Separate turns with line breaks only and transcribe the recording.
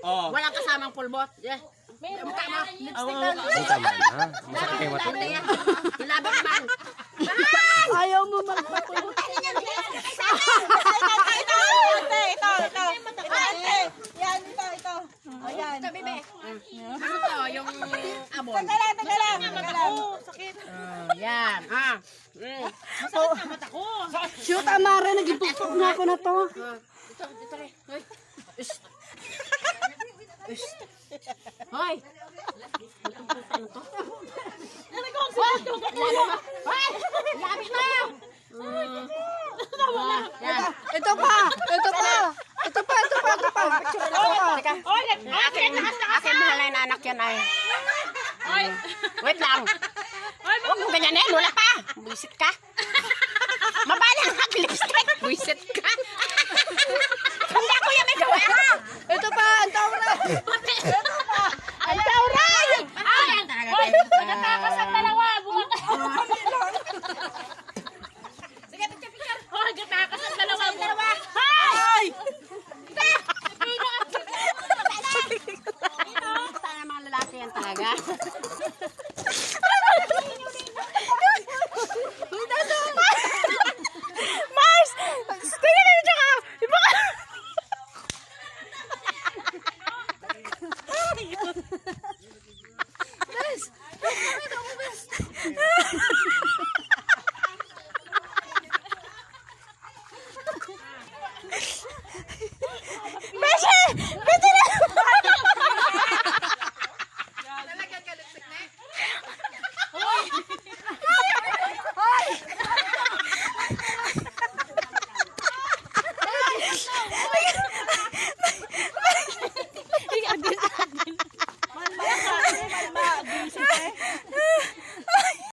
Oh.
Walang kasamang pulbot. Yeah. Mukha mo. Lipstick lang.
Ang tama na. Masakit mata.
Ilabang man.
Ayaw mo magpapulot.
Ito. Ayan.
Ito, bebe. Ano to? Yung abon.
Tagalan. Sakit.
Yan. Ah. Masakit na mata ko.
Shoot, Amara, nagipukpok na ako na to.
Ito rin. Hoy. Ish. Ish. Hoy. Itong puta na to. Hoy! Lapit na! Yan.
Ito pa.
Akin mahal na yung anak yan ay. Wait lang. Huwag mo ganyan eh. Lula pa. Buisit ka. Mabalang na lipstick. Buisit ka.